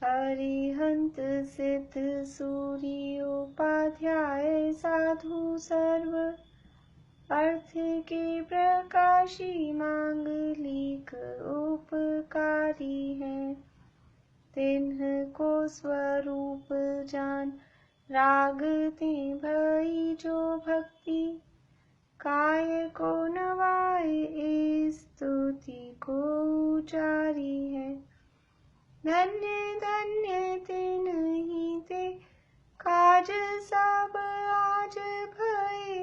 अरिहंत सिद्ध सूर्योपाध्याय साधु सर्व अर्थ के प्रकाशी मांगलिक उपकारी हैं। तिन्ह को स्वरूप जान रागते भई जो भक्ति काय को नवाए स्तुति को उचारी है। धन्य धन्य तिन्हि ते काज सब आज भये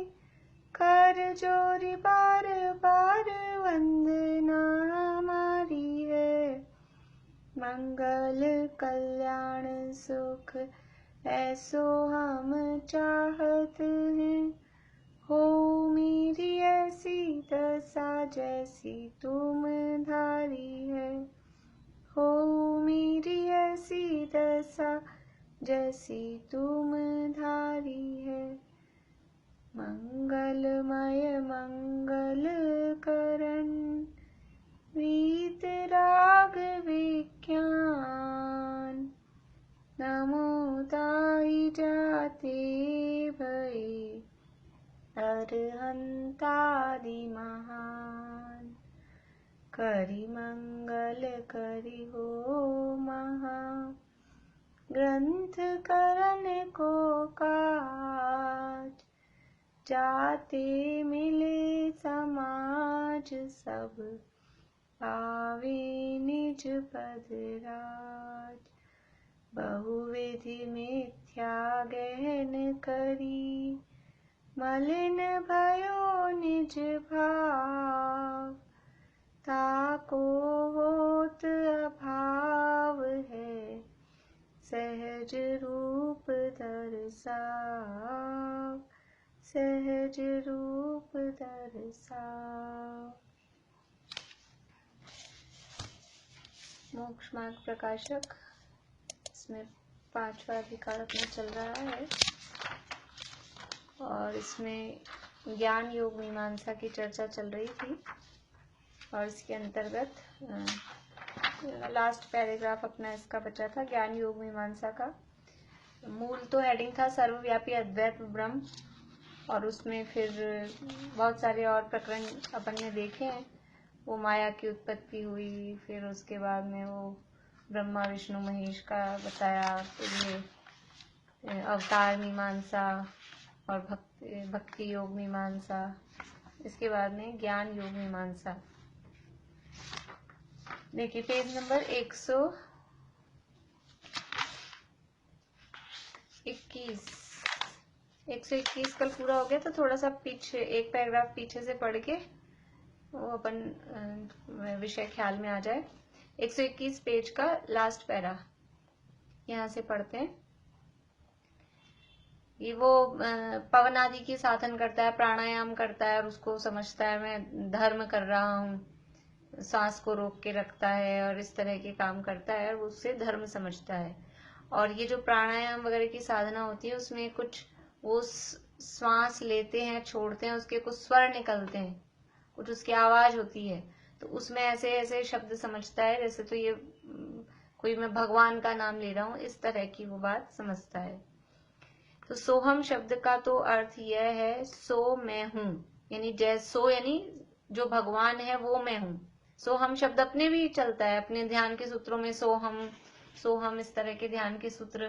कर जोरी बार बार वंदना हमारी है। मंगल कल्याण सुख ऐसो हम चाहत हैं। हो मेरी ऐसी दशा जैसी तुम धारी है। हो मेरी ऐसी दशा जैसी तुम धारी है। मंगलमय मंगल करण वीतराग विज्ञान नमो ताई जाते भये अरहंतादि महान। करि मंगल करि हो महा ग्रंथ करण को काज जाते मिले समाज सब पावे निज पद राज। बहुविधि मिथ्या गहन करी मलिन भयो निज भाव ताको होत अभाव है सहज रूप दर्शाव सहज रूप दर्शाव। मोक्ष मार्ग प्रकाशक इसमें 5वां अधिकार अपना चल रहा है और इसमें ज्ञान योग मीमांसा की चर्चा चल रही थी और इसके अंतर्गत लास्ट पैराग्राफ अपना इसका बचा था ज्ञान योग मीमांसा का। मूल तो हेडिंग था सर्वव्यापी अद्वैत ब्रह्म और उसमें फिर बहुत सारे और प्रकरण अपन ने देखे हैं। वो माया की उत्पत्ति हुई, फिर उसके बाद में वो ब्रह्मा विष्णु महेश का बताया, फिर ये अवतार मीमांसा और भक्ति योग मीमांसा, इसके बाद में ज्ञान योग मीमांसा। देखिए पेज नंबर 121 कल पूरा हो गया तो थोड़ा सा पीछे एक पैराग्राफ पीछे से पढ़ के वो अपन विषय ख्याल में आ जाए। 121 पेज का लास्ट पैरा यहाँ से पढ़ते हैं। ये वो पवन आदि की साधन करता है, प्राणायाम करता है और उसको समझता है मैं धर्म कर रहा हूँ, सांस को रोक के रखता है और इस तरह के काम करता है और उससे धर्म समझता है। और ये जो प्राणायाम वगैरह की साधना होती है उसमें कुछ वो श्वास लेते हैं छोड़ते हैं, उसके कुछ स्वर निकलते हैं, कुछ उसकी आवाज होती है, तो उसमें ऐसे ऐसे शब्द समझता है जैसे तो ये कोई मैं भगवान का नाम ले रहा हूँ, इस तरह की वो बात समझता है। तो सोहम शब्द का तो अर्थ यह है सो मैं हूँ, यानी जैसो यानी जो भगवान है वो मैं हूँ। सोहम शब्द अपने भी चलता है, अपने ध्यान के सूत्रों में सोहम इस तरह के ध्यान के सूत्र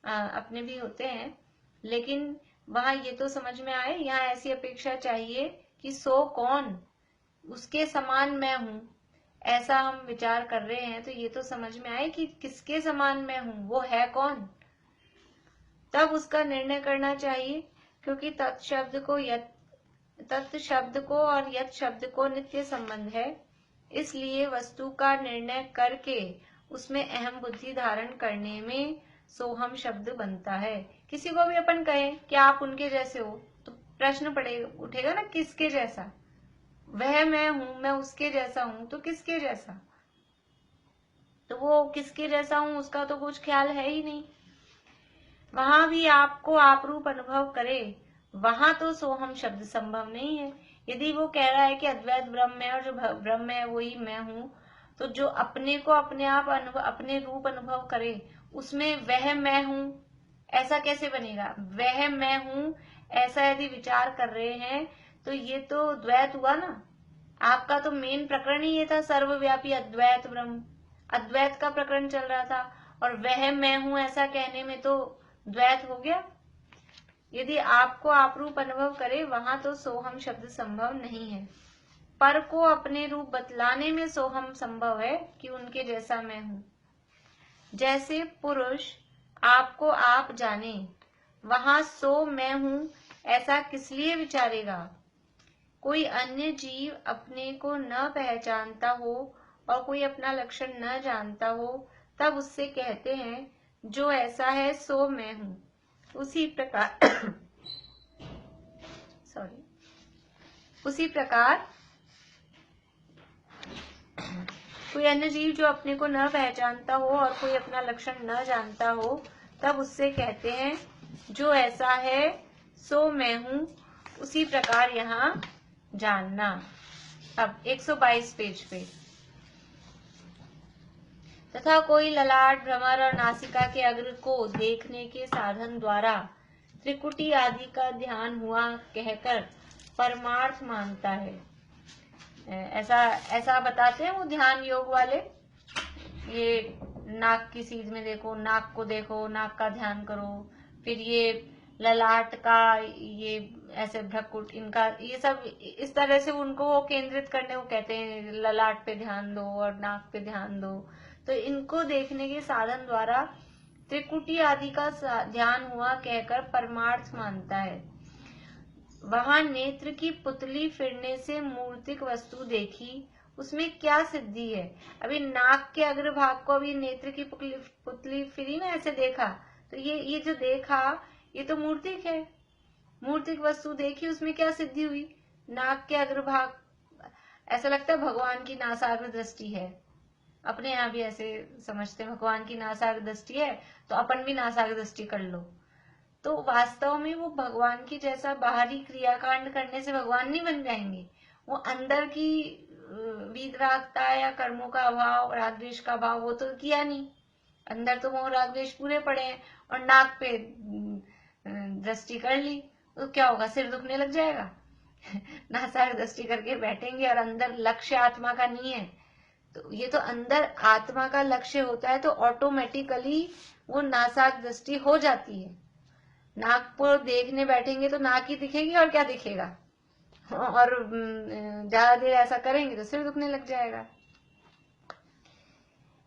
अपने भी होते हैं, लेकिन वहां ये तो समझ में आए, यहाँ ऐसी अपेक्षा चाहिए कि सो कौन, उसके समान मैं हूँ, ऐसा हम विचार कर रहे हैं तो ये तो समझ में आए कि किसके समान मैं हूँ, वो है कौन, तब उसका निर्णय करना चाहिए। क्योंकि तत् शब्द को और यत शब्द को नित्य संबंध है, इसलिए वस्तु का निर्णय करके उसमें अहम बुद्धि धारण करने में सोहम शब्द बनता है। किसी को भी अपन कहें कि आप उनके जैसे हो तो प्रश्न उठेगा ना, किसके जैसा, वह मैं हूं, मैं उसके जैसा हूं, तो किसके जैसा, तो वो किसके जैसा हूं उसका तो कुछ ख्याल है ही नहीं। वहां भी आपको आपरूप अनुभव करे, वहां तो सोहम शब्द संभव नहीं है। यदि वो कह रहा है कि अद्वैत ब्रह्म है और जो ब्रह्म है वही मैं हूं, तो जो अपने को अपने आप अनुभव, अपने रूप अनुभव करे, उसमें वह मैं हूं ऐसा कैसे बनेगा? वह मैं हूं ऐसा यदि विचार कर रहे हैं तो ये तो द्वैत हुआ ना। आपका तो मेन प्रकरण ही ये था, सर्वव्यापी अद्वैत ब्रह्म, अद्वैत का प्रकरण चल रहा था, और वह मैं हूं ऐसा कहने में तो द्वैत हो गया। यदि आपको आप रूप अनुभव करे, वहां तो सोहम शब्द संभव नहीं है। पर को अपने रूप बतलाने में सोहम संभव है कि उनके जैसा मैं हूं। जैसे पुरुष आपको आप जाने, वहां सो मैं हूं ऐसा किस लिए विचारेगा? कोई अन्य जीव अपने को न पहचानता हो और कोई अपना लक्षण न जानता हो, तब उससे कहते हैं जो ऐसा है सो मैं हूं। उसी प्रकार उसी प्रकार कोई अन्य जीव जो अपने को न पहचानता हो और कोई अपना लक्षण न जानता हो, तब उससे कहते हैं जो ऐसा है सो मैं हूं। उसी प्रकार यहाँ जानना। अब 122 पेज पे, तथा कोई ललाट, भ्रमर और नासिका के अग्र को देखने के साधन द्वारा त्रिकुटी आदि का ध्यान हुआ कहकर परमार्थ मानता है। ऐसा बताते हैं वो ध्यान योग वाले। ये नाक की सीध में देखो, नाक को देखो, नाक का ध्यान करो, फिर ये ललाट का, ये ऐसे भ्रकुट, इनका ये सब इस तरह से उनको वो केंद्रित करने को कहते हैं, ललाट पे ध्यान दो और नाक पे ध्यान दो। तो इनको देखने के साधन द्वारा त्रिकुटी आदि का ध्यान हुआ कहकर परमार्थ मानता है। वहां नेत्र की पुतली फिरने से मूर्तिक वस्तु देखी, उसमें क्या सिद्धि है? अभी नाक के अग्रभाग को अभी नेत्र की पुतली फिरी ना, ऐसे देखा, तो ये जो देखा ये तो मूर्तिक है, मूर्तिक वस्तु देखी, उसमें क्या सिद्धि हुई? नाक के अग्रभाग, ऐसा लगता है भगवान की नासाग्र दृष्टि है। अपने यहाँ भी ऐसे समझते हैं, भगवान की नासाग्र दृष्टि है तो अपन भी नासाग्र दृष्टि कर लो। तो वास्तव में वो भगवान की जैसा बाहरी क्रियाकांड करने से भगवान नहीं बन जाएंगे। वो अंदर की वीतरागता या कर्मों का अभाव, राग द्वेष का अभाव, वो तो किया नहीं। अंदर तो मोह राग द्वेष पूरे पड़े हैं, और नाक पे दृष्टि कर ली तो क्या होगा? सिर दुखने लग जाएगा। नासाग्र दृष्टि करके बैठेंगे और अंदर लक्ष्य आत्मा का नहीं है, तो ये तो अंदर आत्मा का लक्ष्य होता है तो ऑटोमेटिकली वो नासाग्र दृष्टि हो जाती है। नाक को देखने बैठेंगे तो नाक ही दिखेगी और क्या दिखेगा, और ज्यादा देर ऐसा करेंगे तो सिर दुखने लग जाएगा।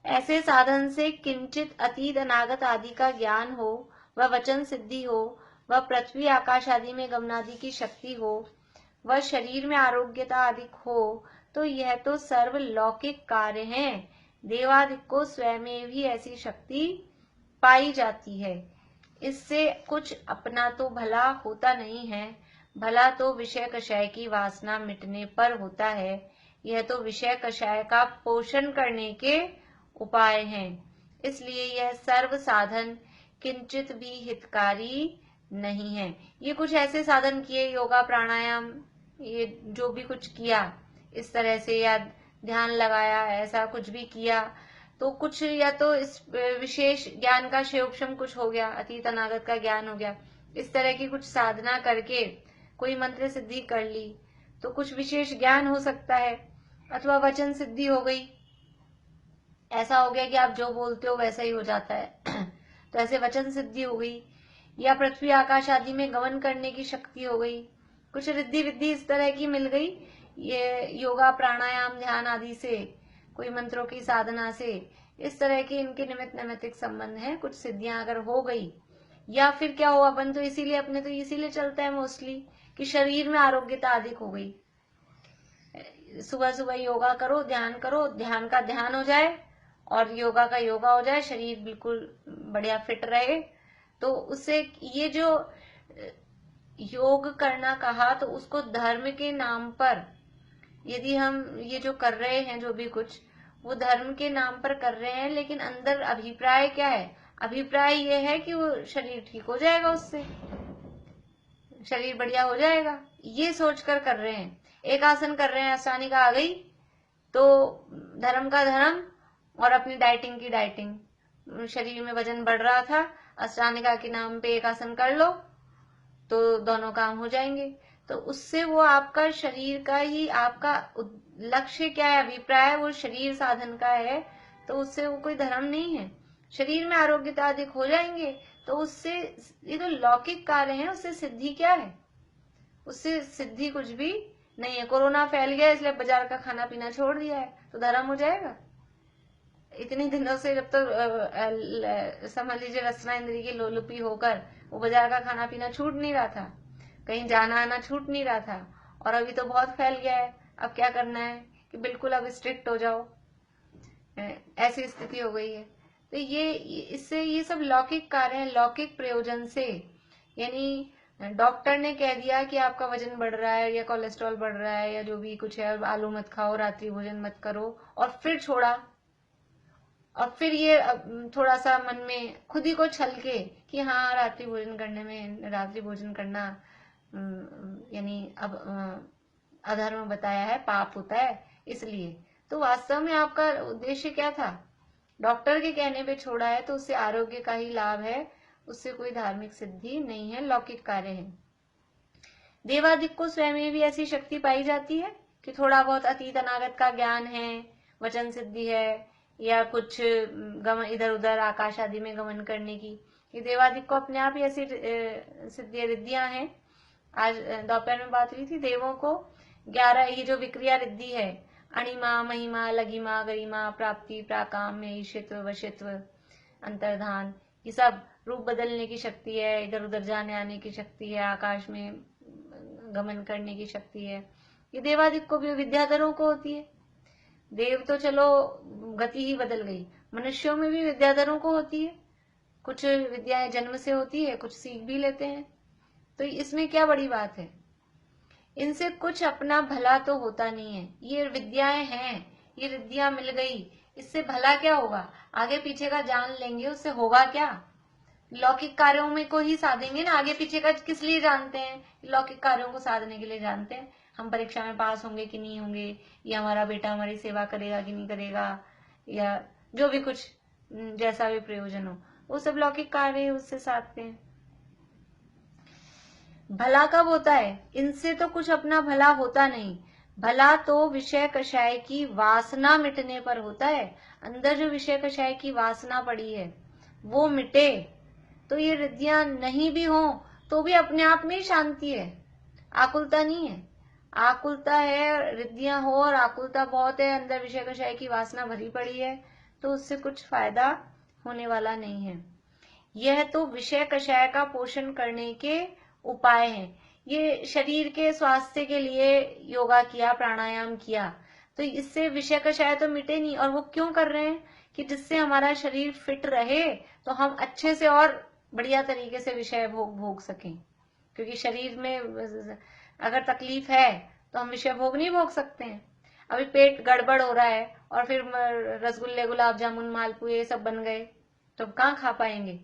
ऐसे साधन से किंचित अतीत अनागत आदि का ज्ञान हो, वह वचन सिद्धि हो, वह पृथ्वी आकाश आदि में गमनादि की शक्ति हो, वह शरीर में आरोग्यता अधिक हो, तो यह तो सर्व लौकिक कार्य हैं। देवादिक को स्वयं में भी ऐसी शक्ति पाई जाती है। इससे कुछ अपना तो भला होता नहीं है, भला तो विषय कषाय की वासना मिटने पर होता है। यह तो विषय कषाय का पोषण करने के उपाय हैं। इसलिए यह सर्व साधन किंचित भी हितकारी नहीं है। ये कुछ ऐसे साधन किए, योगा प्राणायाम, ये जो भी कुछ किया इस तरह से, या ध्यान लगाया, ऐसा कुछ भी किया तो कुछ या तो इस विशेष ज्ञान का क्षेपक्षम कुछ हो गया, अतीत अनागत का ज्ञान हो गया, इस तरह की कुछ साधना करके कोई मंत्र सिद्धि कर ली तो कुछ विशेष ज्ञान हो सकता है, अथवा वचन सिद्धि हो गई, ऐसा हो गया कि आप जो बोलते हो वैसा ही हो जाता है। तो ऐसे वचन सिद्धि हो गई, या पृथ्वी आकाश आदि में गमन करने की शक्ति हो गई, कुछ रिद्धि विद्धि इस तरह की मिल गई। ये योगा प्राणायाम ध्यान आदि से, कोई मंत्रों की साधना से, इस तरह के इनके निमित्त नैमित्तिक संबंध है, कुछ सिद्धियां अगर हो गई, या फिर क्या हुआ, अपन तो इसीलिए, अपने तो इसीलिए चलता है मोस्टली कि शरीर में आरोग्यता अधिक हो गई। सुबह सुबह योगा करो, ध्यान करो, ध्यान का ध्यान हो जाए और योगा का योगा हो जाए, शरीर बिल्कुल बढ़िया फिट रहे। तो उससे ये जो योग करना कहा, तो उसको धर्म के नाम पर यदि हम ये जो कर रहे हैं, जो भी कुछ वो धर्म के नाम पर कर रहे हैं, लेकिन अंदर अभिप्राय क्या है? अभिप्राय ये है कि वो शरीर ठीक हो जाएगा, उससे शरीर बढ़िया हो जाएगा, ये सोचकर कर रहे हैं। एक आसन कर रहे हैं, अष्टांगिका आ गई तो धर्म का धर्म और अपनी डाइटिंग की डाइटिंग। शरीर में वजन बढ़ रहा था, अष्टांगिका के नाम पे एक आसन कर लो तो दोनों काम हो जाएंगे। तो उससे वो आपका शरीर का ही, आपका लक्ष्य क्या है, अभिप्राय वो शरीर साधन का है, तो उससे वो कोई धर्म नहीं है। शरीर में आरोग्यता अधिक हो जाएंगे तो उससे, ये तो लौकिक कार्य है, उससे सिद्धि क्या है? उससे सिद्धि कुछ भी नहीं है। कोरोना फैल गया इसलिए बाजार का खाना पीना छोड़ दिया है, तो धर्म हो जाएगा? इतने दिनों से जब तो समझ लीजिए रसना इंद्री की लोलुपी होकर वो बाजार का खाना पीना छूट नहीं रहा था, कहीं जाना आना छूट नहीं रहा था, और अभी तो बहुत फैल गया है। अब क्या करना है कि बिल्कुल अब स्ट्रिक्ट हो जाओ, ऐसी स्थिति हो गई है। तो ये इससे ये सब लौकिक कार्य है, लौकिक प्रयोजन से। यानी डॉक्टर ने कह दिया कि आपका वजन बढ़ रहा है या कोलेस्ट्रॉल बढ़ रहा है या जो भी कुछ है, आलू मत खाओ, रात्रि भोजन मत करो, और फिर छोड़ा। और फिर ये थोड़ा सा मन में खुद ही को छल के कि हाँ रात्रि भोजन करने में, रात्रि भोजन करना यानी अब अधर्म बताया है, पाप होता है, इसलिए। तो वास्तव में आपका उद्देश्य क्या था? डॉक्टर के कहने पे छोड़ा है तो उससे आरोग्य का ही लाभ है, उससे कोई धार्मिक सिद्धि नहीं है, लौकिक कार्य है। देवादिक को स्वयं में भी ऐसी शक्ति पाई जाती है कि थोड़ा बहुत अतीत अनागत का ज्ञान है, वचन सिद्धि है, या कुछ गमन इधर उधर आकाश आदि में गमन करने की। ये देवादिक को अपने आप ही ऐसी सिद्धि रिद्धियां हैं। आज दोपहर में बात हुई थी, देवों को 11 ये जो विक्रिया रिद्धि है, अणिमा, महिमा, लघिमा, गरिमा, प्राप्ति, प्राकाम, ईशित्व, वशित्व, अंतर्धान, ये सब रूप बदलने की शक्ति है, इधर उधर जाने आने की शक्ति है, आकाश में गमन करने की शक्ति है। ये देवादिक को भी, विद्याधरों को होती है। देव तो चलो गति ही बदल गई, मनुष्यों में भी विद्याधरों को होती है। कुछ विद्याएं जन्म से होती है, कुछ सीख भी लेते हैं, तो इसमें क्या बड़ी बात है? इनसे कुछ अपना भला तो होता नहीं है। ये विद्याएं हैं, ये रिद्धियां मिल गई, इससे भला क्या होगा? आगे पीछे का जान लेंगे, उससे होगा क्या? लौकिक कार्यों में को ही साधेंगे ना, आगे पीछे का किस लिए जानते हैं? लौकिक कार्यों को साधने के लिए जानते हैं। हम परीक्षा में पास होंगे कि नहीं होंगे, या हमारा बेटा हमारी सेवा करेगा कि नहीं करेगा, या जो भी कुछ जैसा भी प्रयोजन हो, वो सब लौकिक कार्य उससे साधते हैं। भला कब होता है? इनसे तो कुछ अपना भला होता नहीं। भला तो विषय कषाय की वासना मिटने पर होता है। अंदर जो विषय कषाय की वासना पड़ी है वो मिटे, तो ये रिद्धियां नहीं भी हो तो भी अपने आप में ही शांति है, आकुलता नहीं है। आकुलता है, रिद्धियां हो और आकुलता बहुत है, अंदर विषय कषाय की वासना भरी पड़ी है, तो उससे कुछ फायदा होने वाला नहीं है। यह तो विषय कषाय का पोषण करने के उपाय हैं। ये शरीर के स्वास्थ्य के लिए योगा किया, प्राणायाम किया, तो इससे विषय कषाय तो मिटे नहीं। और वो क्यों कर रहे हैं? कि जिससे हमारा शरीर फिट रहे, तो हम अच्छे से और बढ़िया तरीके से विषय भोग सकें। क्योंकि शरीर में अगर तकलीफ है तो हम विषय भोग नहीं भोग सकते हैं। अभी पेट गड़बड़ हो रहा है और फिर रसगुल्ले, गुलाब जामुन, मालपुए सब बन गए, तो अब कहाँ खा पाएंगे?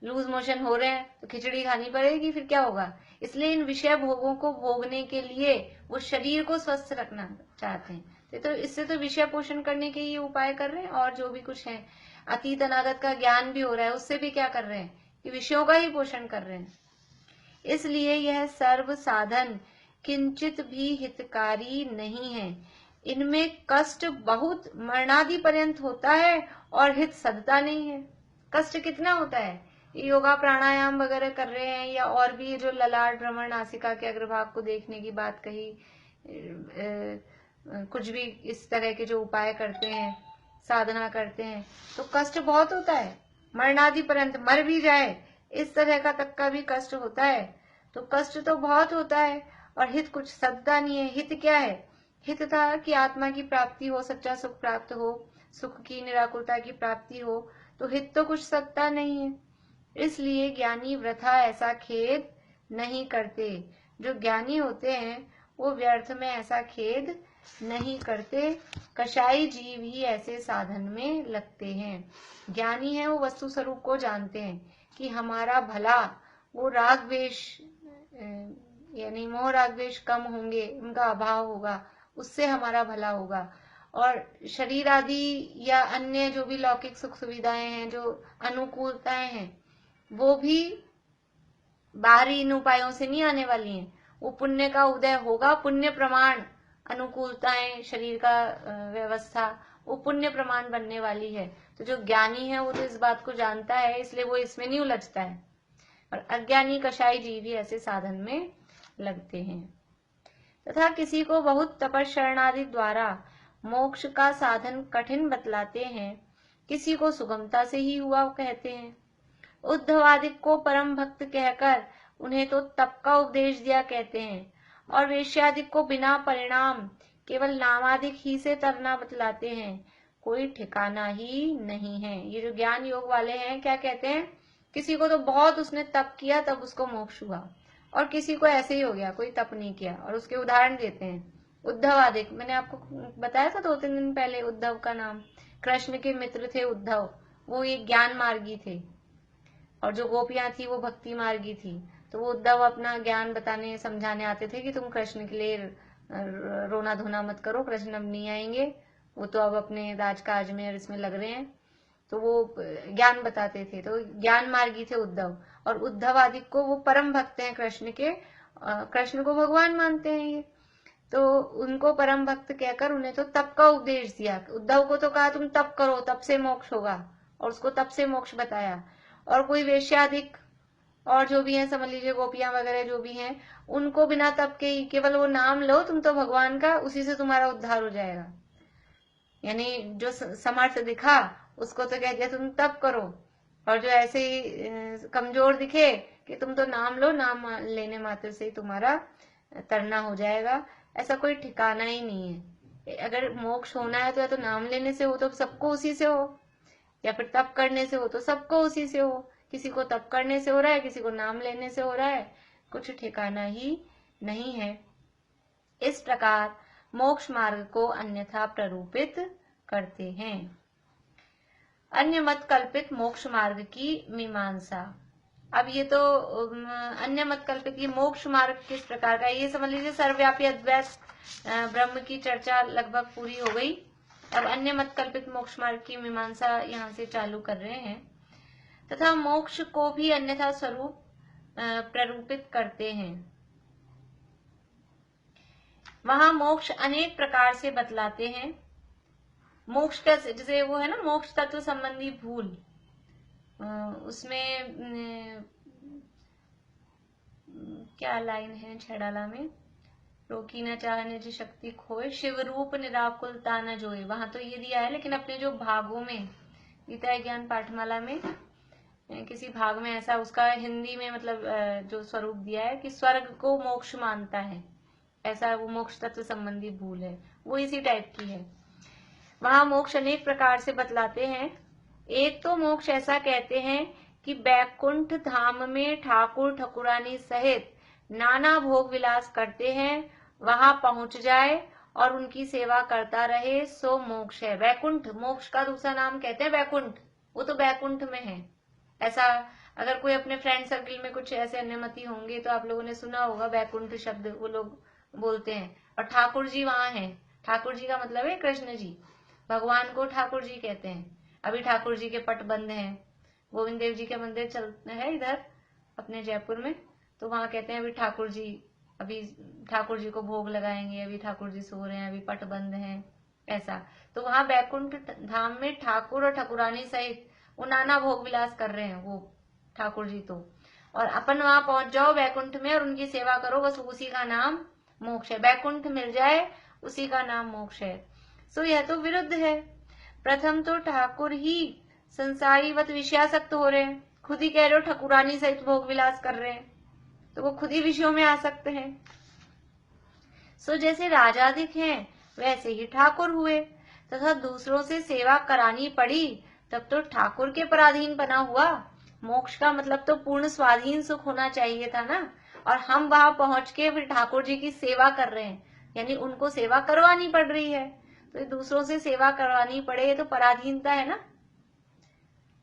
लूज मोशन हो रहे हैं तो खिचड़ी खानी पड़ेगी, फिर क्या होगा? इसलिए इन विषय भोगों को भोगने के लिए वो शरीर को स्वस्थ रखना चाहते हैं, तो इससे तो विषय पोषण करने के ये उपाय कर रहे हैं। और जो भी कुछ है, अतीत अनागत का ज्ञान भी हो रहा है, उससे भी क्या कर रहे हैं कि विषयों का ही पोषण कर रहे हैं। इसलिए यह सर्व साधन किंचित भी हितकारी नहीं है। इनमें कष्ट बहुत मरणादि पर्यंत होता है और हित सदता नहीं है। कष्ट कितना होता है? योगा प्राणायाम वगैरह कर रहे हैं, या और भी जो ललाट, भ्रमर, नासिका के अग्रभाग को देखने की बात कही, कुछ भी इस तरह के जो उपाय करते हैं, साधना करते हैं, तो कष्ट बहुत होता है। मरणादि पर्यंत, मर भी जाए इस तरह का तक का भी कष्ट होता है। तो कष्ट तो बहुत होता है और हित कुछ सदता नहीं है। हित क्या है? हित था कि आत्मा की प्राप्ति हो, सच्चा सुख प्राप्त हो, सुख की निराकुलता की प्राप्ति हो, तो हित तो कुछ सदता नहीं है। इसलिए ज्ञानी वृथा ऐसा खेद नहीं करते। जो ज्ञानी होते हैं वो व्यर्थ में ऐसा खेद नहीं करते। कषाई जीव ही ऐसे साधन में लगते हैं। ज्ञानी है वो वस्तु स्वरूप को जानते हैं कि हमारा भला, वो राग द्वेष यानी मोह राग द्वेष कम होंगे, उनका अभाव होगा, उससे हमारा भला होगा। और शरीर आदि या अन्य जो भी लौकिक सुख सुविधाएं हैं, जो अनुकूलताएं हैं, वो भी बाहरी इन उपायों से नहीं आने वाली हैं। वो पुण्य का उदय होगा, पुण्य प्रमाण अनुकूलताएं, शरीर का व्यवस्था, वो पुण्य प्रमाण बनने वाली है। तो जो ज्ञानी है वो तो इस बात को जानता है, इसलिए वो इसमें नहीं उलझता है। और अज्ञानी कषाय जीव ही ऐसे साधन में लगते हैं। तथा किसी को बहुत तपस्शरणादि द्वारा मोक्ष का साधन कठिन बतलाते हैं, किसी को सुगमता से ही हुआ कहते हैं। उद्धवादिक को परम भक्त कहकर उन्हें तो तप का उपदेश दिया कहते हैं, और वेश्यादिक को बिना परिणाम केवल नामादिक ही से तरना बतलाते हैं। कोई ठिकाना ही नहीं है। ये जो ज्ञान योग वाले हैं क्या कहते हैं, किसी को तो बहुत उसने तप किया तब उसको मोक्ष हुआ, और किसी को ऐसे ही हो गया, कोई तप नहीं किया। और उसके उदाहरण देते हैं। उद्धवादिक, मैंने आपको बताया था 2-3 दिन पहले, उद्धव का नाम, कृष्ण के मित्र थे उद्धव, वो एक ज्ञान मार्गी थे, और जो गोपियां थी वो भक्ति मार्गी थी। तो वो उद्धव अपना ज्ञान बताने समझाने आते थे कि तुम कृष्ण के लिए रोना धोना मत करो, कृष्ण अब नहीं आएंगे, वो तो अब अपने राजकाज में और इसमें लग रहे हैं। तो वो ज्ञान बताते थे, तो ज्ञान मार्गी थे उद्धव। और उद्धव आदि को वो परम भक्त हैं कृष्ण के, कृष्ण को भगवान मानते हैं ये। तो उनको परम भक्त कहकर उन्हें तो तप का उपदेश दिया। उद्धव को तो कहा तुम तप करो, तप से मोक्ष होगा, और उसको तप से मोक्ष बताया। और कोई वेश्यादिक और जो भी है, समझ लीजिए गोपियां वगैरह जो भी हैं, उनको बिना तप के ही केवल वो नाम लो तुम तो भगवान का, उसी से तुम्हारा उद्धार हो जाएगा। यानी जो समर्थ दिखा उसको तो कह दिया तुम तप करो, और जो ऐसे ही कमजोर दिखे कि तुम तो नाम लो, नाम लेने मात्र से ही तुम्हारा तरना हो जाएगा। ऐसा कोई ठिकाना ही नहीं है। अगर मोक्ष होना है तो या तो नाम लेने से हो तो सबको उसी से हो, या फिर तप करने से हो तो सबको उसी से हो। किसी को तप करने से हो रहा है, किसी को नाम लेने से हो रहा है, कुछ ठिकाना ही नहीं है। इस प्रकार मोक्ष मार्ग को अन्यथा प्ररूपित करते हैं। अन्य मत कल्पित मोक्ष मार्ग की मीमांसा। अब ये तो अन्य मत कल्पित की मोक्ष मार्ग किस प्रकार का, ये समझ लीजिए सर्वव्यापी अद्वैत ब्रह्म की चर्चा लगभग पूरी हो गई। अब अन्य मत कल्पित मोक्ष मार्ग की मीमांसा यहाँ से चालू कर रहे हैं। तथा मोक्ष को भी अन्यथा स्वरूप प्ररूपित करते हैं। वहां मोक्ष अनेक प्रकार से बतलाते हैं। मोक्ष का जैसे वो है ना, मोक्ष तत्व संबंधी भूल, उसमें क्या लाइन है छेड़ाला में, रोकी न चाहने जो शक्ति खोए, शिव रूप निराकुलता न जोए। वहां तो ये दिया है, लेकिन अपने जो भागों में, गीता ज्ञान पाठमाला में किसी भाग में ऐसा उसका हिंदी में मतलब जो स्वरूप दिया है कि स्वर्ग को मोक्ष मानता है, ऐसा वो मोक्ष तत्व संबंधी भूल है, वो इसी टाइप की है। वहां मोक्ष अनेक प्रकार से बतलाते हैं। एक तो मोक्ष ऐसा कहते हैं कि बैकुंठ धाम में ठाकुर ठकुरानी सहित नाना भोग विलास करते हैं, वहां पहुंच जाए और उनकी सेवा करता रहे, सो मोक्ष है। बैकुंठ, मोक्ष का दूसरा नाम कहते हैं बैकुंठ, वो तो बैकुंठ में है। ऐसा अगर कोई अपने फ्रेंड सर्किल में कुछ ऐसे अन्यमति होंगे तो आप लोगों ने सुना होगा बैकुंठ शब्द वो लोग बोलते हैं। और ठाकुर जी वहां हैं, ठाकुर जी का मतलब है कृष्ण जी, भगवान को ठाकुर जी कहते हैं। अभी ठाकुर जी के पट बंद हैं, गोविंद देव जी के मंदिर चलते हैं इधर अपने जयपुर में, तो वहां कहते हैं अभी ठाकुर जी को भोग लगाएंगे, अभी ठाकुर जी सो रहे हैं, अभी पट बंद हैं, ऐसा। तो वहां बैकुंठ धाम में ठाकुर और ठकुरानी सहित वो नाना भोग विलास कर रहे हैं वो ठाकुर जी तो, और अपन वहां पहुंच जाओ बैकुंठ में और उनकी सेवा करो, बस उसी का नाम मोक्ष है। बैकुंठ मिल जाए उसी का नाम मोक्ष है। सो यह तो विरुद्ध है। प्रथम तो ठाकुर ही संसारीवत विषयासक्त हो रहे हैं, खुद ही कह रहे हो ठकुरानी सहित भोग विलास कर रहे हैं, तो वो खुद ही विषयों में आ सकते हैं। सो जैसे राजाधिक हैं वैसे ही ठाकुर हुए, तथा दूसरों से सेवा करानी पड़ी तब तो ठाकुर के पराधीन बना हुआ। मोक्ष का मतलब तो पूर्ण स्वाधीन सुख होना चाहिए था ना, और हम वहां पहुंच के फिर ठाकुर जी की सेवा कर रहे हैं, यानी उनको सेवा करवानी पड़ रही है। तो दूसरों से सेवा करवानी पड़े तो पराधीनता है ना।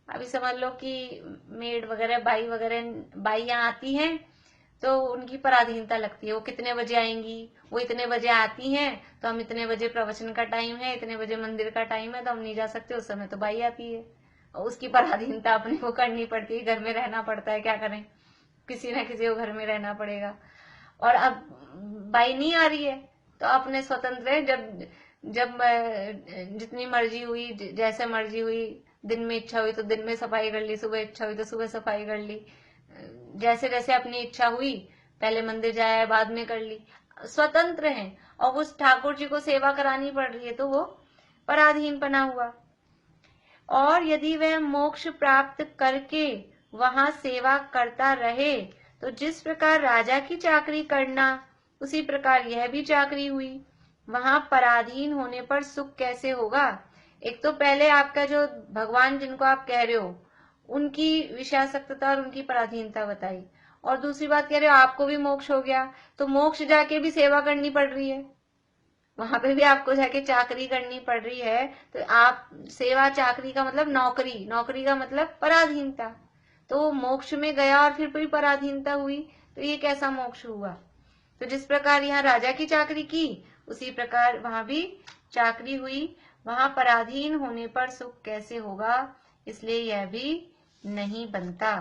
अभी समझ लो कि मेड वगैरह बाई वगैरह बाइयां आती हैं तो उनकी पराधीनता लगती है। वो कितने बजे आएंगी, वो इतने बजे आती हैं तो हम इतने बजे प्रवचन का टाइम है, इतने बजे मंदिर का टाइम है तो हम नहीं जा सकते, उस समय तो बाई आती है। और उसकी पराधीनता अपने को करनी पड़ती है, घर में रहना पड़ता है, क्या करें, किसी ना किसी को घर में रहना पड़ेगा। और अब बाई नहीं आ रही है तो अपने स्वतंत्र है, जब जब जितनी मर्जी हुई, जैसे मर्जी हुई, दिन में इच्छा हुई तो दिन में सफाई कर ली, सुबह इच्छा हुई तो सुबह सफाई कर ली, जैसे जैसे अपनी इच्छा हुई, पहले मंदिर जाया बाद में कर ली, स्वतंत्र हैं। और उस ठाकुर जी को सेवा करानी पड़ रही है तो वो पराधीनपना हुआ। और यदि वह मोक्ष प्राप्त करके वहां सेवा करता रहे तो जिस प्रकार राजा की चाकरी करना, उसी प्रकार यह भी चाकरी हुई। वहां पराधीन होने पर सुख कैसे होगा? एक तो पहले आपका जो भगवान जिनको आप कह रहे हो उनकी विषयासक्तता और उनकी पराधीनता बताई, और दूसरी बात कह रहे हो आपको भी मोक्ष हो गया, तो मोक्ष जाके भी सेवा करनी पड़ रही है, वहां पे भी आपको जाके चाकरी करनी पड़ रही है। तो आप सेवा, चाकरी का मतलब नौकरी, नौकरी का मतलब पराधीनता, तो मोक्ष में गया और फिर कोई पराधीनता हुई, तो ये कैसा मोक्ष हुआ? तो जिस प्रकार यहाँ राजा की चाकरी की उसी प्रकार वहां भी चाकरी हुई। वहां पराधीन होने पर सुख कैसे होगा, इसलिए यह भी नहीं बनता।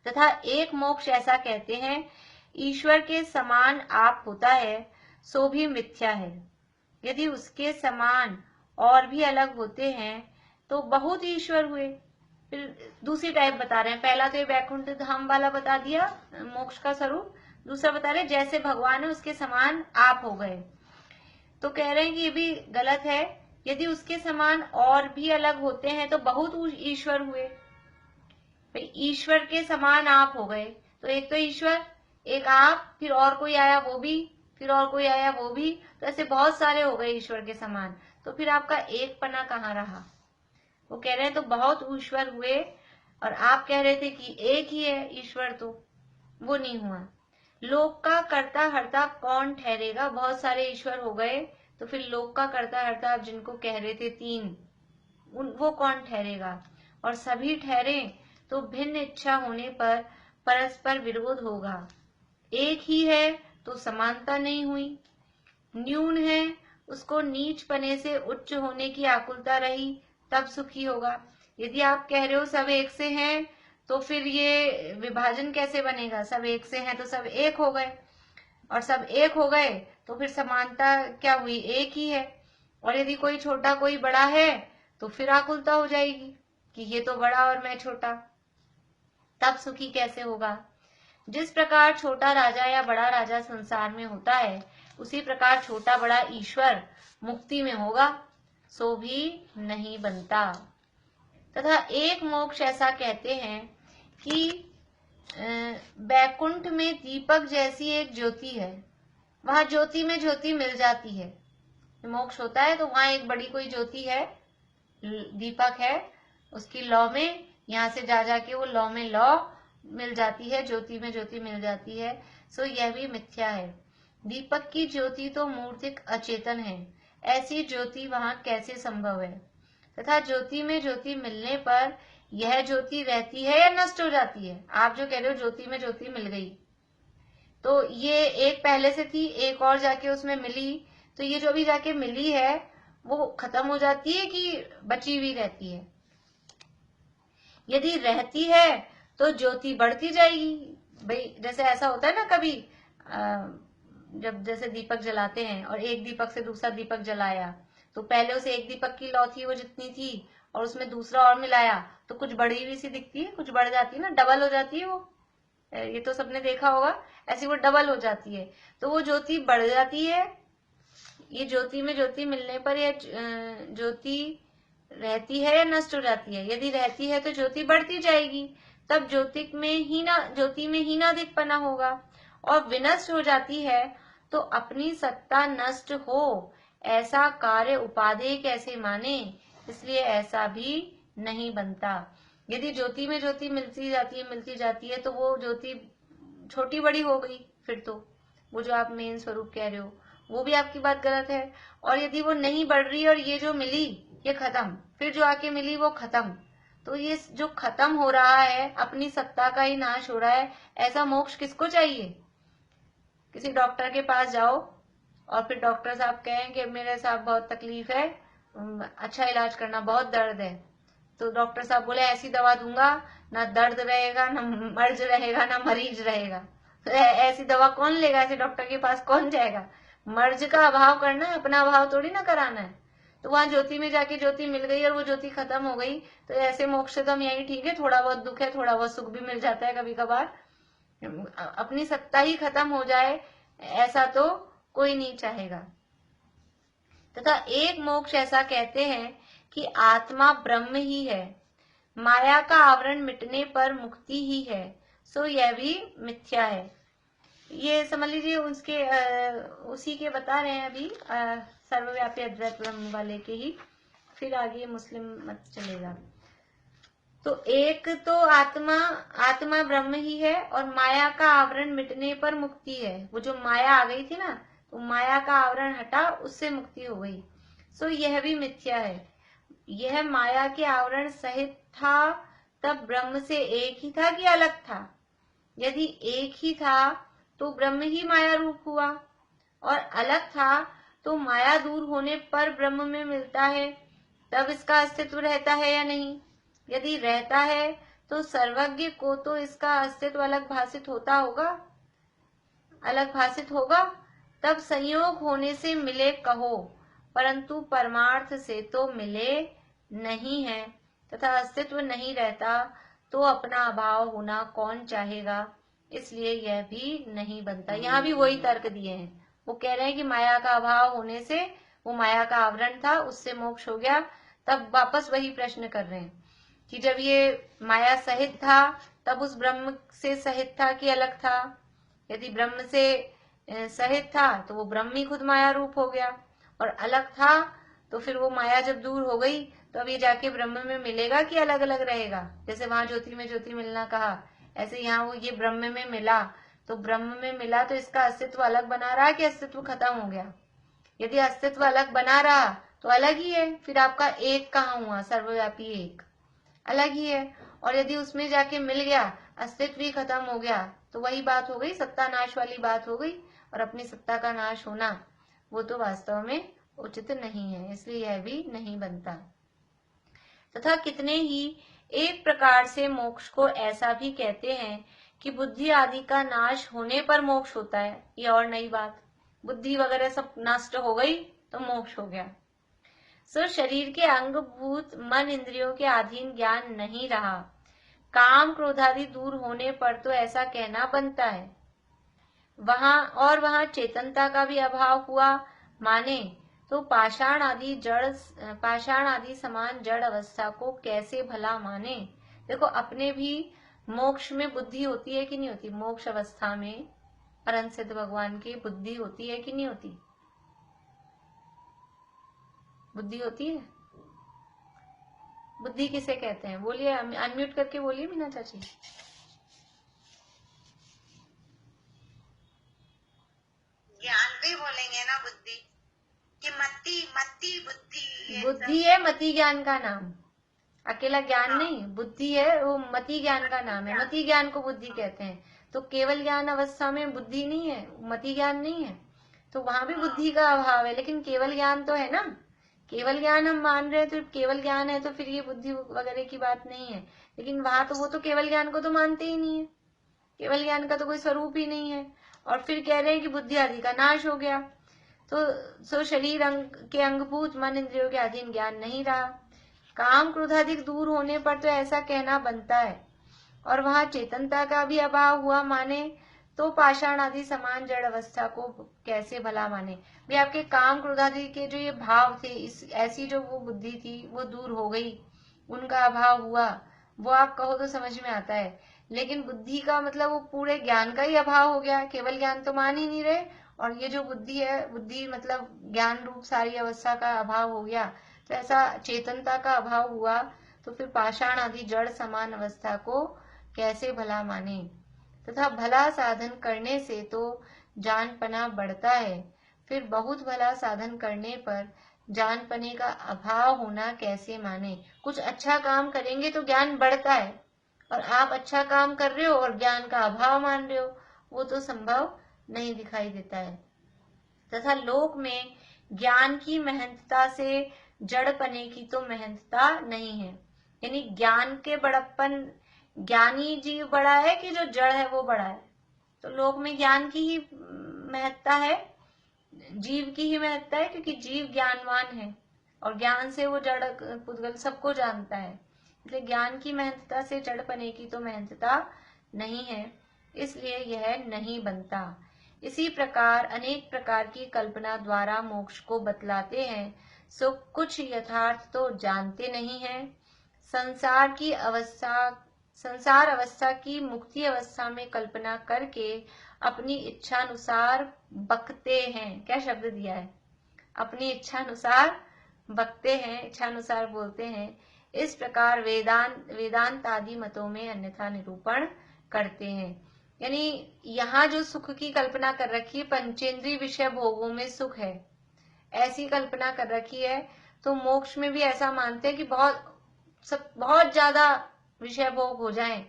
तथा एक मोक्ष ऐसा कहते हैं, ईश्वर के समान आप होता है सो भी मिथ्या है। यदि उसके समान और भी अलग होते हैं तो बहुत ईश्वर हुए। फिर दूसरी टाइप बता रहे हैं, पहला तो ये वैकुंठ धाम वाला बता दिया मोक्ष का स्वरूप, दूसरा बता रहे जैसे भगवान है उसके समान आप हो गए। तो कह रहे हैं कि ये भी गलत है, यदि उसके समान और भी अलग होते हैं तो बहुत ईश्वर हुए। ईश्वर के समान आप हो गए तो एक तो ईश्वर, एक आप, फिर और कोई आया वो भी, फिर और कोई आया वो भी, तो ऐसे बहुत सारे हो गए ईश्वर के समान, तो फिर आपका एक पना कहाँ रहा? वो कह रहे हैं तो बहुत ईश्वर हुए, और आप कह रहे थे कि एक ही है ईश्वर, तो वो नहीं हुआ। लोक का कर्ता हर्ता कौन ठहरेगा? बहुत सारे ईश्वर हो गए तो फिर लोक का कर्ता हर्ता आप जिनको कह रहे थे तीन, वो कौन ठहरेगा? और सभी ठहरे तो भिन्न इच्छा होने पर परस्पर विरोध होगा। एक ही है तो समानता नहीं हुई, न्यून है उसको नीच पने से उच्च होने की आकुलता रही, तब सुखी होगा। यदि आप कह रहे हो सब एक से हैं तो फिर ये विभाजन कैसे बनेगा? सब एक से हैं तो सब एक हो गए, और सब एक हो गए तो फिर समानता क्या हुई? एक ही है। और यदि कोई छोटा कोई बड़ा है तो फिर आकुलता हो जाएगी कि ये तो बड़ा और मैं छोटा, तब सुखी कैसे होगा? जिस प्रकार छोटा राजा या बड़ा राजा संसार में होता है उसी प्रकार छोटा बड़ा ईश्वर मुक्ति में होगा, सो भी नहीं बनता। तथा एक मोक्ष ऐसा कहते हैं कि बैकुंठ में दीपक जैसी एक ज्योति है, वहां ज्योति में ज्योति मिल जाती है। मोक्ष होता है तो वहां एक बड़ी कोई ज्योति है, दीपक है, उसकी लौ में यहाँ से जा जाके वो लौ में लौ मिल जाती है, ज्योति में ज्योति मिल जाती है, सो यह भी मिथ्या है। दीपक की ज्योति तो मूर्तिक अचेतन है, ऐसी ज्योति वहां कैसे संभव है? तथा ज्योति में ज्योति मिलने पर यह ज्योति रहती है या नष्ट हो जाती है? आप जो कह रहे हो ज्योति में ज्योति मिल गई, तो ये एक पहले से थी, एक और जाके उसमें मिली, तो ये जो अभी जाके मिली है वो खत्म हो जाती है कि बची हुई रहती है? यदि रहती है तो ज्योति बढ़ती जाएगी। भाई जैसे ऐसा होता है ना कभी, जब जैसे दीपक जलाते हैं और एक दीपक से दूसरा दीपक जलाया, तो पहले उसे एक दीपक की लौ थी वो जितनी थी, और उसमें दूसरा और मिलाया तो कुछ बढ़ी हुई सी दिखती है, कुछ बढ़ जाती है ना, डबल हो जाती है वो, ये तो सबने देखा होगा, ऐसी वो डबल हो जाती है, तो वो ज्योति बढ़ जाती है। ये ज्योति में ज्योति मिलने पर यह ज्योति रहती है या नष्ट हो जाती है? यदि रहती है तो ज्योति बढ़ती जाएगी, तब ज्योति में हीनाधिकपना होगा, और विनष्ट हो जाती है तो अपनी सत्ता नष्ट हो, ऐसा कार्य उपादेय कैसे माने? इसलिए ऐसा भी नहीं बनता। यदि ज्योति में ज्योति मिलती जाती है तो वो ज्योति छोटी बड़ी हो गई, फिर तो वो जो आप मेन स्वरूप कह रहे हो वो भी आपकी बात गलत है। और यदि वो नहीं बढ़ रही और ये जो मिली ये खत्म, फिर जो आके मिली वो खत्म, तो ये जो खत्म हो रहा है, अपनी सत्ता का ही नाश हो रहा है, ऐसा मोक्ष किसको चाहिए? किसी डॉक्टर के पास जाओ और फिर डॉक्टर साहब कहें कि मेरे साहब बहुत तकलीफ है, अच्छा इलाज करना, बहुत दर्द है, तो डॉक्टर साहब बोले ऐसी दवा दूंगा ना दर्द रहेगा, ना मर्ज रहेगा, ना मरीज रहेगा। तो ऐसी दवा कौन लेगा? ऐसे डॉक्टर के पास कौन जाएगा? मर्ज का अभाव करना है, अपना अभाव थोड़ी ना कराना है। तो वहां ज्योति में जाके ज्योति मिल गई और वो ज्योति खत्म हो गई, तो ऐसे मोक्ष से तो हम यही ठीक है, थोड़ा बहुत दुख है, थोड़ा बहुत सुख भी मिल जाता है कभी कभार। अपनी सत्ता ही खत्म हो जाए ऐसा तो कोई नहीं चाहेगा। तथा एक मोक्ष ऐसा कहते हैं कि आत्मा ब्रह्म ही है, माया का आवरण मिटने पर मुक्ति ही है, सो यह भी मिथ्या है। ये समझ लीजिए उसके उसी के बता रहे हैं अभी, सर्वव्यापी अद्वैत ब्रह्म वाले के ही, फिर आगे मुस्लिम मत चलेगा। तो एक तो आत्मा ब्रह्म ही है और माया का आवरण मिटने पर मुक्ति है। वो जो माया आ गई थी ना, तो माया का आवरण हटा, उससे मुक्ति हो गई। सो यह भी मिथ्या है। यह माया के आवरण सहित था तब ब्रह्म से एक ही था कि अलग था? यदि एक ही था तो ब्रह्म ही माया रूप हुआ, और अलग था तो माया दूर होने पर ब्रह्म में मिलता है, तब इसका अस्तित्व रहता है या नहीं? यदि रहता है तो सर्वज्ञ को तो इसका अस्तित्व अलग भाषित होगा, तब संयोग होने से मिले कहो, परंतु परमार्थ से तो मिले नहीं है, तथा अस्तित्व नहीं रहता तो अपना अभाव होना कौन चाहेगा, इसलिए यह भी नहीं बनता। यहाँ भी वही तर्क दिए हैं। वो कह रहे हैं कि माया का अभाव होने से, वो माया का आवरण था, उससे मोक्ष हो गया। तब वापस वही प्रश्न कर रहे हैं कि जब ये माया सहित था तब उस ब्रह्म से सहित था कि अलग था? यदि ब्रह्म से सहित था तो वो ब्रह्म ही खुद माया रूप हो गया, और अलग था तो फिर वो माया जब दूर हो गई तो अब ये जाके ब्रह्म में मिलेगा कि अलग अलग रहेगा? जैसे वहां ज्योति में ज्योति मिलना कहा, ऐसे यहाँ वो ये ब्रह्म में मिला, तो ब्रह्म में मिला तो इसका अस्तित्व अलग बना रहा कि अस्तित्व खत्म हो गया? यदि अस्तित्व अलग बना रहा तो अलग ही है, फिर आपका एक कहाँ हुआ? सर्वव्यापी एक अलग ही है। और यदि उसमें जाके मिल गया, अस्तित्व ही खत्म हो गया, तो वही बात हो गई, सत्ता नाश वाली बात हो गई, और अपनी सत्ता का नाश होना वो तो वास्तव में उचित नहीं है, इसलिए यह भी नहीं बनता। तथा कितने ही एक प्रकार से मोक्ष को ऐसा भी कहते हैं कि बुद्धि आदि का नाश होने पर मोक्ष होता है। ये और नई बात, बुद्धि वगैरह सब नष्ट हो गई तो मोक्ष हो गया। सो शरीर के अंगभूत मन इंद्रियों के अधीन ज्ञान नहीं रहा, काम क्रोधादि दूर होने पर तो ऐसा कहना बनता है। वहां चेतनता का भी अभाव हुआ माने तो पाषाण आदि समान जड़ अवस्था को कैसे भला माने? देखो, अपने भी मोक्ष में बुद्धि होती है कि नहीं होती? मोक्ष अवस्था में परम सिद्ध भगवान की बुद्धि होती है कि नहीं होती? बुद्धि होती है। बुद्धि किसे कहते हैं? बोलिए, अनम्यूट करके बोलिए मीना चाची। ज्ञान भी बोलेंगे ना, बुद्धि कि मति बुद्धि। बुद्धि है मति ज्ञान का नाम, अकेला ज्ञान नहीं, बुद्धि है, वो मति ज्ञान का नाम है। मति ज्ञान को बुद्धि कहते हैं। तो केवल ज्ञान अवस्था में बुद्धि नहीं है, मति ज्ञान नहीं है, तो वहां भी बुद्धि का अभाव है। लेकिन केवल ज्ञान तो है ना, केवल ज्ञान हम मान रहे हैं, तो केवल ज्ञान है तो फिर ये बुद्धि वगैरह की बात नहीं है। लेकिन वहां तो वो तो केवल ज्ञान को तो मानते ही नहीं है, केवल ज्ञान का तो कोई स्वरूप ही नहीं है, और फिर कह रहे हैं कि बुद्धि आदि का नाश हो गया। तो शरीर के अंगभूत मन इंद्रियों के अधीन ज्ञान नहीं रहा, काम क्रोधाधिक दूर होने पर तो ऐसा कहना बनता है, और वहां चेतनता का भी अभाव हुआ माने तो पाषाण आदि समान जड़ अवस्था को कैसे भला माने? भी आपके काम क्रोधादि के जो ये भाव थे, ऐसी जो वो बुद्धि थी वो दूर हो गई, उनका अभाव हुआ, वो आप कहो तो समझ में आता है। लेकिन बुद्धि का मतलब वो पूरे ज्ञान का ही अभाव हो गया, केवल ज्ञान तो मान ही नहीं रहे, और ये जो बुद्धि है, बुद्धि मतलब ज्ञान रूप सारी अवस्था का अभाव हो गया, तो ऐसा चेतनता का अभाव हुआ, तो फिर पाषाण आदि जड़ समान अवस्था को कैसे भला माने? तथा भला साधन करने से तो जानपना बढ़ता है, फिर बहुत भला साधन करने पर जानपने का अभाव होना कैसे माने। कुछ अच्छा काम करेंगे तो ज्ञान बढ़ता है, और आप अच्छा काम कर रहे हो और ज्ञान का अभाव मान रहे हो, वो तो संभव नहीं दिखाई देता है। तथा लोक में ज्ञान की महंतता से जड़पने की तो महंतता नहीं है। यानी ज्ञान के बड़प्पन, ज्ञानी जीव बड़ा है कि जो जड़ है वो बड़ा है। तो लोक में ज्ञान की ही महत्ता है, जीव की ही महत्ता है, क्योंकि जीव ज्ञानवान है और ज्ञान से वो जड़ पुद्गल सबको जानता है। इसलिए ज्ञान की महत्ता से जड़पने की तो महत्ता नहीं है, इसलिए यह नहीं बनता। इसी प्रकार अनेक प्रकार की कल्पना द्वारा मोक्ष को बतलाते हैं, सो कुछ यथार्थ तो जानते नहीं है। संसार अवस्था की मुक्ति अवस्था में कल्पना करके अपनी इच्छानुसार बकते हैं। क्या शब्द दिया है? अपनी इच्छानुसार बकते हैं, इच्छानुसार बोलते हैं। इस प्रकार वेदांत आदि मतों में अन्यथा निरूपण करते हैं। यानी यहाँ जो सुख की कल्पना कर रखी है, पंचेंद्रीय विषय भोगों में सुख है, ऐसी कल्पना कर रखी है। तो मोक्ष में भी ऐसा मानते हैं कि बहुत ज्यादा विषय भोग हो जाएं।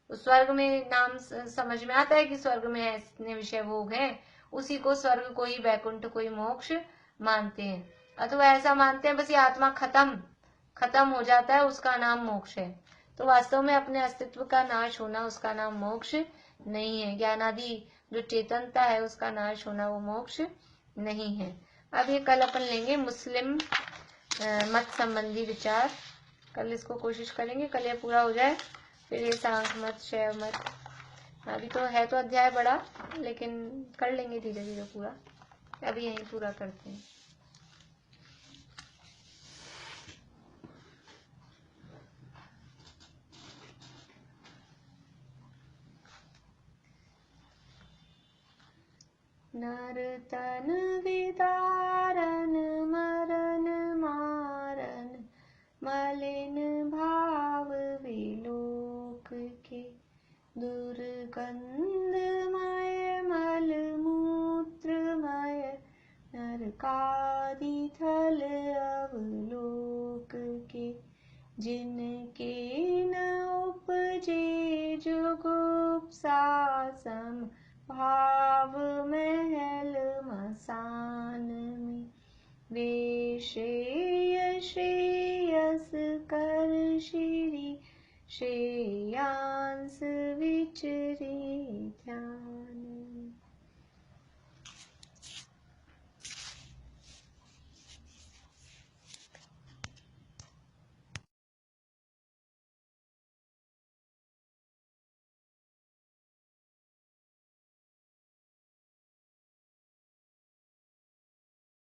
तो स्वर्ग में नाम समझ में आता है कि स्वर्ग में ऐसे विषय भोग हैं, उसी को स्वर्ग को ही, वैकुंठ को ही मोक्ष मानते हैं। अथवा ऐसा मानते हैं बस ये आत्मा खत्म हो जाता है, उसका नाम मोक्ष है। तो वास्तव में अपने अस्तित्व का नाश होना, उसका नाम मोक्ष नहीं है। ज्ञानादि जो चेतनता है उसका नाश होना, वो मोक्ष नहीं है। अब ये कल अपन लेंगे मुस्लिम मत संबंधी विचार, कल इसको कोशिश करेंगे, कल ये पूरा हो जाए, फिर ये सांख्य मत, शैव मत। अभी तो है तो अध्याय बड़ा, लेकिन कर लेंगे धीरे धीरे पूरा। अभी यहीं पूरा करते हैं। नर तन विदारन मरन मारन, मलिन भाव विलोक के, दुर्गंधमय मल मूत्रमय नरकादि थल अवलोक के, जिनके न उपजे जुगुप्सा सम भाव महल मसान में, वे श्रेयस कर श्री श्रेयांस विचरे ध्यान।